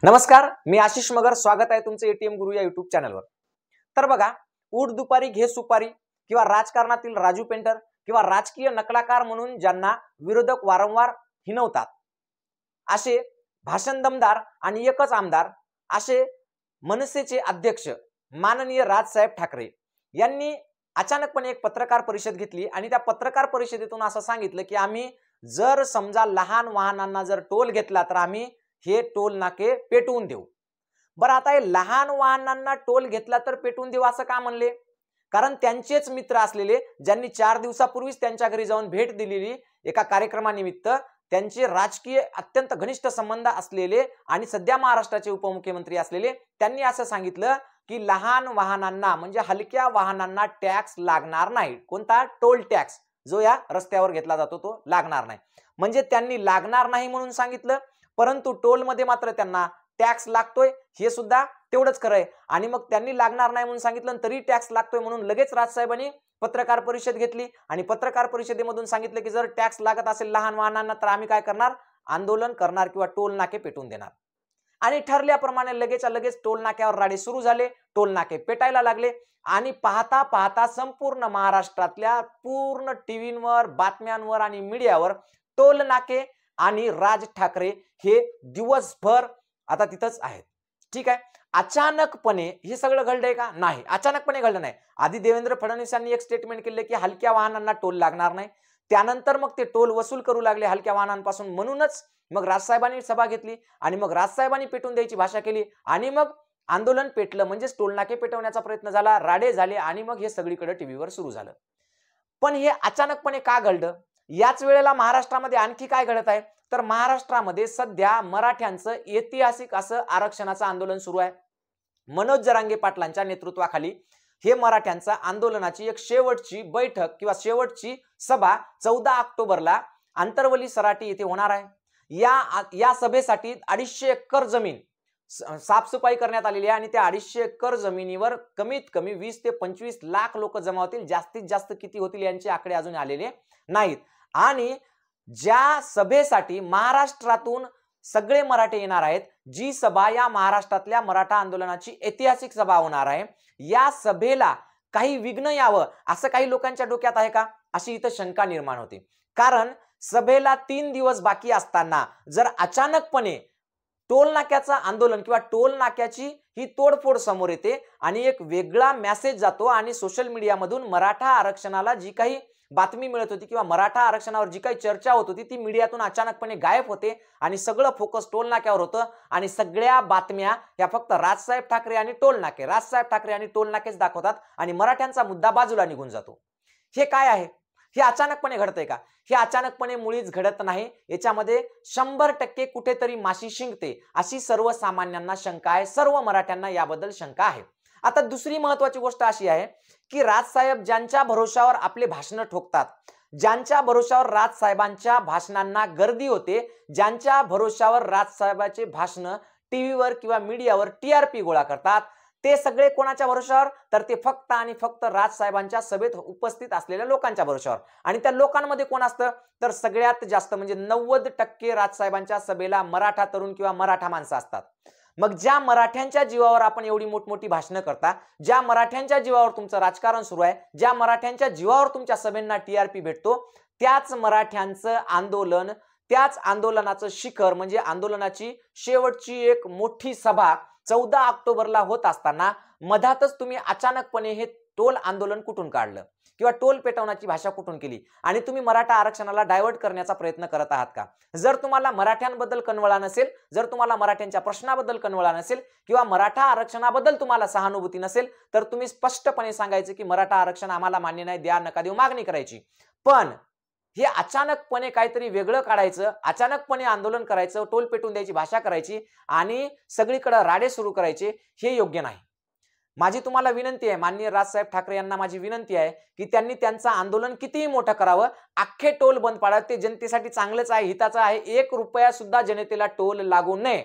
नमस्कार, मी आशिष मगर. स्वागत आहे तुमचं एटीएम गुरु या युट्यूब चॅनलवर. तर बघा, उठ दुपारी घे सुपारी किंवा राजकारणातील राजू पेंटर किंवा राजकीय नकलाकार म्हणून ज्यांना विरोधक वारंवार हिणवतात, असे भाषण दमदार आणि एकच आमदार असे मनसेचे अध्यक्ष माननीय राजसाहेब ठाकरे यांनी अचानकपणे एक पत्रकार परिषद घेतली आणि त्या पत्रकार परिषदेतून असं सांगितलं की आम्ही जर समजा लहान वाहनांना जर टोल घेतला तर आम्ही हे टोल नाके पेटवून देऊ. बरं, आता हे लहान वाहनांना टोल घेतला तर पेटवून देऊ असं का म्हणले? कारण त्यांचेच मित्र असलेले ज्यांनी 4 दिवसापूर्वीच त्यांच्या घरी जाऊन भेट दिलेली एका कार्यक्रमानिमित्त, त्यांचे राजकीय अत्यंत घनिष्ठ संबंध असलेले आणि सध्या महाराष्ट्राचे उपमुख्यमंत्री असलेले त्यांनी असं सांगितलं की लहान वाहनांना म्हणजे हलक्या वाहनांना टॅक्स लागणार नाही. कोणता? टोल टॅक्स जो या रस्त्यावर घेतला जातो तो लागणार नाही. म्हणजे त्यांनी लागणार नाही म्हणून सांगितलं, परंतु टोल मध्ये मात्र त्यांना टॅक्स लागतोय हे सुद्धा तेवढंच खरं आहे. आणि मग त्यांनी लागणार नाही म्हणून सांगितलं तरी टॅक्स लागतोय म्हणून लगेच राजसाहेबांनी पत्रकार परिषद घेतली आणि पत्रकार परिषदेमधून सांगितलं की जर टॅक्स लागत असेल लहान वाहनांना तर आम्ही काय करणार? आंदोलन करणार किंवा टोल नाके पेटवून देणार. आणि ठरल्याप्रमाणे लगेच टोल नाक्यावर राडे सुरू झाले, टोल नाके पेटायला लागले आणि पाहता पाहता संपूर्ण महाराष्ट्रातल्या पूर्ण टीव्हीवर, बातम्यांवर आणि मीडियावर टोल नाके आणि राज ठाकरे हे दिवसभर आता तिथंच आहेत. ठीक आहे, अचानकपणे हे सगळं घडलंय का? नाही, अचानकपणे घडलं नाही. आधी देवेंद्र फडणवीस यांनी एक स्टेटमेंट केले की हलक्या वाहनांना टोल लागणार नाही. त्यानंतर मग ते टोल वसूल करू लागले हलक्या वाहनांपासून. म्हणूनच मग राजसाहेबांनी सभा घेतली आणि मग राजसाहेबांनी पेटून द्यायची भाषा केली आणि मग आंदोलन पेटलं. म्हणजे टोल नाके पेटवण्याचा प्रयत्न झाला, राडे झाले आणि मग हे सगळीकडे टीव्हीवर सुरू झालं. पण हे अचानकपणे का घडलं? याच वेळेला महाराष्ट्रामध्ये आणखी काय घडत आहे? तर महाराष्ट्रामध्ये सध्या मराठ्यांचं ऐतिहासिक असं आरक्षणाचं आंदोलन सुरू आहे. मनोज जरांगे पाटलांच्या नेतृत्वाखाली हे मराठ्यांचा आंदोलनाची एक शेवटची बैठक किंवा शेवटची सभा 14 ऑक्टोबरला आंतरवली सराटी येथे होणार आहे. या सभेसाठी 250 एकर जमीन साफसफाई करण्यात आलेली आहे आणि त्या 250 एकर जमिनीवर कमीत कमी 20 ते 25 लाख लोक जमा होतील. जास्तीत जास्त किती होतील यांचे आकडे अजून आलेले नाहीत. आणि ज्या सभेसाठी महाराष्ट्रातून सगळे मराठे येणार आहेत, जी सभा या महाराष्ट्रातल्या मराठा आंदोलनाची ऐतिहासिक सभा होणार आहे, या सभेला काही विघ्न यावं असं काही लोकांच्या डोक्यात आहे का? अशी इथं शंका निर्माण होते. कारण सभेला 3 दिवस बाकी असताना जर अचानकपणे टोल नाक्याचं आंदोलन किंवा टोल नाक्याची ही तोडफोड समोर येते आणि एक वेगळा मेसेज जातो आणि सोशल मीडियामधून मराठा आरक्षणाला जी काही बातमी मिळत होती किंवा मराठा आरक्षणावर जी काही चर्चा होत होती ती मीडियातून अचानकपणे गायब होते आणि सगळं फोकस टोल नाक्यावर होतं आणि सगळ्या बातम्या या फक्त राजसाहेब ठाकरे आणि टोल नाके, राजसाहेब ठाकरे आणि टोल नाकेच दाखवतात आणि मराठ्यांचा मुद्दा बाजूला निघून जातो. हे काय आहे? हे अचानकपणे घडतंय का? हे अचानकपणे मुळीच घडत नाही. याच्यामध्ये 100% कुठेतरी माशी शिंकते अशी सर्वसामान्यांना शंका आहे. सर्व मराठ्यांना याबद्दल शंका आहे. आता दुसरी महत्वाची गोष्ट अशी आहे की राजसाहेब ज्यांच्या भरोशावर आपले भाषण ठोकतात, ज्यांच्या भरोशावर राजसाहेबांच्या भाषणांना गर्दी होते, ज्यांच्या भरोशावर राजसाहेबांचे भाषण टीव्हीवर किंवा मीडियावर टीआरपी गोळा करतात, ते सगळे कोणाच्या भरोशावर? तर ते फक्त आणि फक्त राजसाहेबांच्या सभेत उपस्थित असलेल्या लोकांच्या भरोशावर. आणि त्या लोकांमध्ये कोण असतं? तर सगळ्यात जास्त म्हणजे 90% राजसाहेबांच्या सभेला मराठा तरुण किंवा मराठा माणसं असतात. मग ज्या मराठ्यांच्या जीवावर आपण एवढी मोठमोठी भाषणं करता, ज्या मराठ्यांच्या जीवावर तुमचं राजकारण सुरू आहे, ज्या मराठ्यांच्या जीवावर तुमच्या सभेंना टीआरपी भेटतो, त्याच मराठ्यांचं आंदोलन, त्याच आंदोलनाचं शिखर म्हणजे आंदोलनाची शेवटची एक मोठी सभा 14 ऑक्टोबरला होत असताना मधातच तुम्ही अचानकपणे हे टोल आंदोलन कुठून काढलं किंवा टोल पेटवण्याची भाषा कुठून केली आणि तुम्ही मराठा आरक्षणाला डायव्हर्ट करण्याचा प्रयत्न करत आहात का? जर तुम्हाला मराठ्यांबद्दल कनवळा नसेल, जर तुम्हाला मराठ्यांच्या प्रश्नाबद्दल कनवळा नसेल किंवा मराठा आरक्षणाबद्दल तुम्हाला सहानुभूती नसेल तर तुम्ही स्पष्टपणे सांगायचे की मराठा आरक्षण आम्हाला मान्य नाही, द्या नका देऊ, मागणी करायची. पण हे अचानकपणे काहीतरी वेगळं काढायचं, अचानकपणे आंदोलन करायचं, टोल पेटून द्यायची भाषा करायची आणि सगळीकडे राडे सुरू करायचे, हे योग्य नाही. माझी तुम्हाला विनंती आहे, माननीय राजसाहेब ठाकरे यांना माझी विनंती आहे की त्यांनी त्यांचं आंदोलन कितीही मोठं करावं, अख्खे टोल बंद पाडावे. ते जनतेसाठी चांगलंच आहे, हिताचं आहे. 1 रुपया सुद्धा जनतेला टोल लागू नये.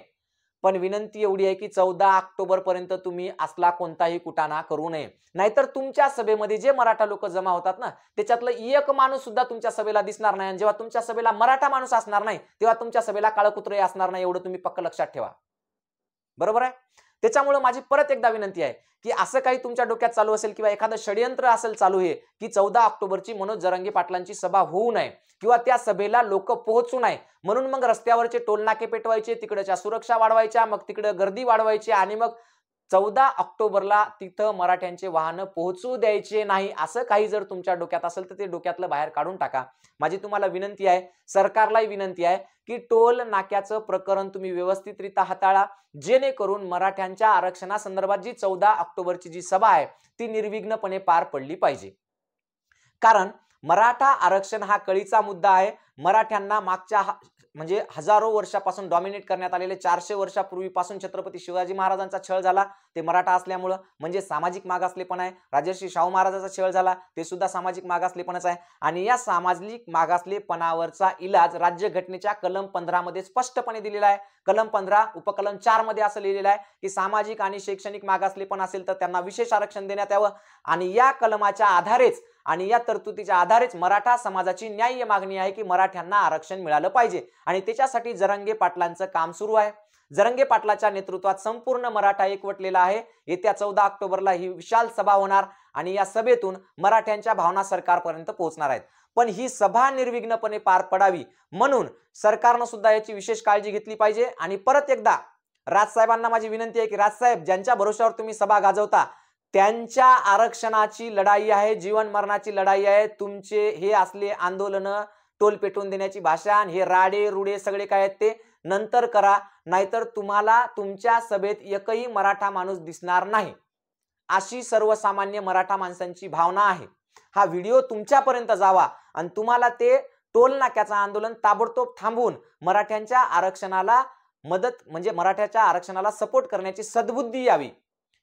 पण विनंती एवढी आहे की 14 ऑक्टोबर पर्यंत तुम्ही असला कोणताही कुटाणा करू नये. नाहीतर तुमच्या सभेमध्ये जे मराठा लोक जमा होतात ना, त्याच्यातलं एक माणूस सुद्धा तुमच्या सभेला दिसणार नाही. आणि जेव्हा तुमच्या सभेला मराठा माणूस असणार नाही तेव्हा तुमच्या सभेला काळकुत्रे असणार नाही. एवढं तुम्ही पक्क लक्षात ठेवा. बरोबर आहे. त्याच्यामुळे माझी परत एकदा विनंती आहे की असं काही तुमच्या डोक्यात चालू असेल किंवा एखादं षडयंत्र असेल चालू आहे की 14 ऑक्टोबरची मनोज जरांगे पाटलांची सभा होऊ नये किंवा त्या सभेला लोक पोहोचू नये म्हणून मग रस्त्यावरचे टोलनाके पेटवायचे, तिकडच्या सुरक्षा वाढवायच्या, मग तिकडे गर्दी वाढवायची आणि मग 14 ऑक्टोबरला तिथं मराठ्यांचे वाहन पोहोचू द्यायचे नाही, असं काही जर तुमच्या डोक्यात असेल तर ते डोक्यातलं बाहेर काढून टाका. माझी तुम्हाला विनंती आहे, सरकारलाही विनंती आहे की टोल नाक्याचं प्रकरण तुम्ही व्यवस्थितरित्या हाताळा, जेणेकरून मराठ्यांच्या आरक्षणासंदर्भात जी 14 ऑक्टोबरची जी सभा आहे ती निर्विघ्नपणे पार पडली पाहिजे. कारण मराठा आरक्षण हा कळीचा मुद्दा आहे. मराठ्यांना मागच्या म्हणजे हजारो वर्षापासून डॉमिनेट करण्यात आलेले 400 वर्षापूर्वीपासून छत्रपती शिवाजी महाराजांचा छळ झाला ते मराठा असल्यामुळे, म्हणजे सामाजिक मागासलेपण आहे. राजर्षी शाहू महाराजांचा छळ झाला ते सुद्धा सामाजिक मागासलेपणच आहे. आणि या सामाजिक मागासलेपणावरचा इलाज राज्यघटनेच्या कलम 15 मध्ये स्पष्टपणे दिलेला आहे. कलम 15 उपकलम 4 मध्ये असं लिहिलेलं आहे की सामाजिक आणि शैक्षणिक मागासलेपण असेल तर त्यांना विशेष आरक्षण देण्यात यावं. आणि या कलमाच्या आधारेच आणि या तरतुदीच्या आधारेच मराठा समाजाची न्याय्य मागणी आहे की मराठ्यांना आरक्षण मिळालं पाहिजे. आणि त्याच्यासाठी जरांगे पाटलांचं काम सुरू आहे. जरांगे पाटलाच्या नेतृत्वात संपूर्ण मराठा एकवटलेला आहे. येत्या 14 ऑक्टोबरला ही विशाल सभा होणार आणि या सभेतून मराठ्यांच्या भावना सरकारपर्यंत पोहोचणार आहेत. पण ही सभा निर्विघ्नपणे पार पडावी म्हणून सरकारनं सुद्धा याची विशेष काळजी घेतली पाहिजे. आणि परत एकदा राजसाहेबांना माझी विनंती आहे की राजसाहेब, ज्यांच्या भरोश्यावर तुम्ही सभा गाजवता त्यांच्या आरक्षणाची लढाई आहे, जीवन मरणाची लढाई आहे. तुमचे हे असले आंदोलन, टोल पेटवून देण्याची भाषा आणि हे राडे रुडे सगळे काय आहेत ते नंतर करा, नाहीतर तुम्हाला तुमच्या सभेत एकही मराठा माणूस दिसणार नाही, अशी सर्वसामान्य मराठा माणसांची भावना आहे. हा व्हिडिओ तुमच्यापर्यंत जावा आणि तुम्हाला ते टोल नाक्याचं आंदोलन ताबडतोब थांबवून मराठ्यांच्या आरक्षणाला मदत म्हणजे मराठ्याच्या आरक्षणाला सपोर्ट करण्याची सद्बुद्धी यावी,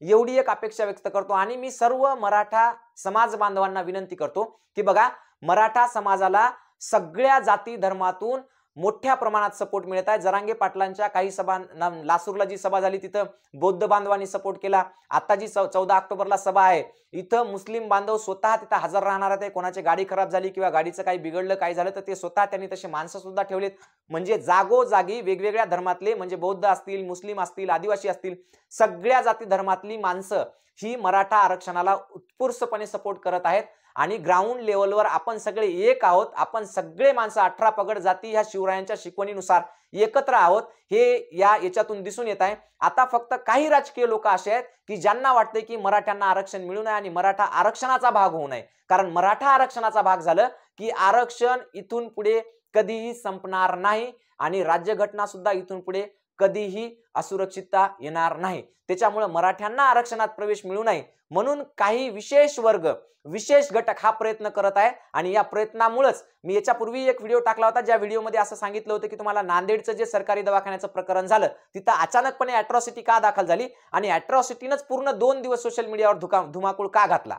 एवढी एक अपेक्षा व्यक्त करतो. आणि मी सर्व मराठा समाज बांधवांना विनंती करतो की बघा, मराठा समाजाला सगळ्या जाती धर्मातून मोठ्या प्रमाणात सपोर्ट मिळत आहे. जरांगे पाटलांच्या काही सभा, लासूरला जी सभा झाली तिथं बौद्ध बांधवांनी सपोर्ट केला. आता जी 14 ऑक्टोबरला सभा आहे इथं मुस्लिम बांधव स्वतः तिथं हजर राहणार आहेत. कोणाची गाडी खराब झाली किंवा गाडीचं काही बिघडलं काही झालं तर ते स्वतः त्यांनी तसे माणसं सुद्धा ठेवलेत. म्हणजे जागोजागी वेगवेगळ्या धर्मातले, म्हणजे बौद्ध असतील, मुस्लिम असतील, आदिवासी असतील, सगळ्या जाती धर्मातली माणसं ही मराठा आरक्षणाला उत्स्फूर्तपणे सपोर्ट करत आहेत. आणि ग्राउंड लेवलवर आपण सगळे एक आहोत. आपण सगळे माणसं 18 पगड जाती ह्या शिवरायांच्या शिकवणीनुसार एकत्र आहोत, हे याच्यातून दिसून येत आहे. आता फक्त काही राजकीय लोक असे आहेत की ज्यांना वाटते की मराठ्यांना आरक्षण मिळू नये आणि मराठा आरक्षणाचा भाग होऊ नये. कारण मराठा आरक्षणाचा भाग झालं की आरक्षण इथून पुढे कधीही संपणार नाही आणि राज्यघटना सुद्धा इथून पुढे कधीही असुरक्षितता येणार नाही. त्याच्यामुळे मराठ्यांना आरक्षणात प्रवेश मिळू नये म्हणून काही विशेष वर्ग, विशेष घटक हा प्रयत्न करत आहे. आणि या प्रयत्नामुळेच मी याच्यापूर्वी एक व्हिडिओ टाकला होता ज्या व्हिडिओमध्ये असं सांगितलं होतं की तुम्हाला नांदेडचं जे सरकारी दवाखान्याचं प्रकरण झालं तिथं अचानकपणे अॅट्रॉसिटी का दाखल झाली आणि अॅट्रॉसिटीनंच पूर्ण 2 दिवस सोशल मीडियावर धुमाकूळ का घातला,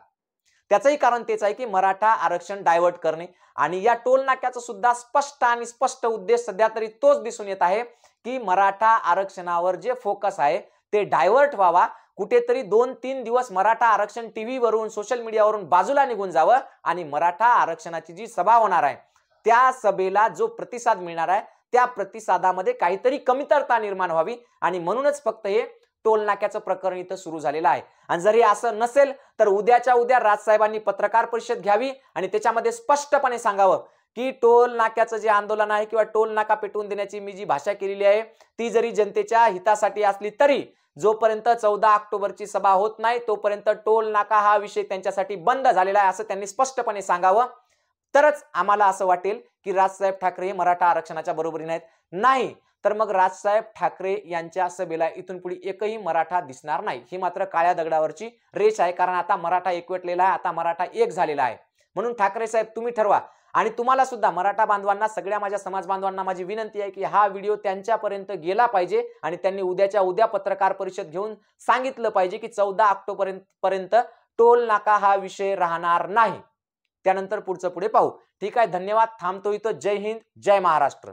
त्याचंही कारण तेच आहे की मराठा आरक्षण डायव्हर्ट करणे. आणि या टोल नाक्याचा सुद्धा स्पष्ट उद्देश सध्या तरी तोच दिसून येत आहे की मराठा आरक्षणावर जे फोकस आहे ते डायव्हर्ट व्हावा. कुठेतरी 2-3 दिवस मराठा आरक्षण टीव्ही वरून, सोशल मीडियावरून बाजूला निघून जावं आणि मराठा आरक्षणाची जी सभा होणार आहे त्या सभेला जो प्रतिसाद मिळणार आहे त्या प्रतिसादामध्ये काहीतरी कमतरता निर्माण व्हावी. आणि म्हणूनच फक्त हे टोल नाक्याचं प्रकरण इथं सुरू झालेलं आहे. आणि जर हे असं नसेल तर उद्याच्या उद्या राजसाहेबांनी पत्रकार परिषद घ्यावी आणि त्याच्यामध्ये स्पष्टपणे सांगावं की टोल नाक्याचं जे आंदोलन आहे किंवा टोल नाका पेटवून देण्याची मी जी भाषा केलेली आहे ती जरी जनतेच्या हितासाठी असली तरी जोपर्यंत 14 ऑक्टोबरची सभा होत नाही तोपर्यंत टोल नाका हा विषय त्यांच्यासाठी बंद झालेला आहे असं त्यांनी स्पष्टपणे सांगावं. तरच आम्हाला असं वाटेल की राजसाहेब ठाकरे हे मराठा आरक्षणाच्या बरोबरीने आहेत. नाही तर मग राजसाहेब ठाकरे यांच्या सभेला इथून पुढे एकही मराठा दिसणार नाही. ही मात्र काळ्या दगडावरची रेष आहे. कारण आता मराठा एकवटलेला आहे, आता मराठा एक झालेला आहे. म्हणून ठाकरे साहेब तुम्ही ठरवा. आणि तुम्हाला सुद्धा मराठा बांधवांना, सगळ्या माझ्या समाज बांधवांना माझी विनंती आहे की हा व्हिडिओ त्यांच्यापर्यंत गेला पाहिजे आणि त्यांनी उद्याच्या उद्या पत्रकार परिषद घेऊन सांगितलं पाहिजे की 14 ऑक्टोबर पर्यंत टोल नाका हा विषय राहणार नाही. त्यानंतर पुढचं पुढे पाहू. ठीक आहे, धन्यवाद. थांबतो इथं. जय हिंद, जय महाराष्ट्र.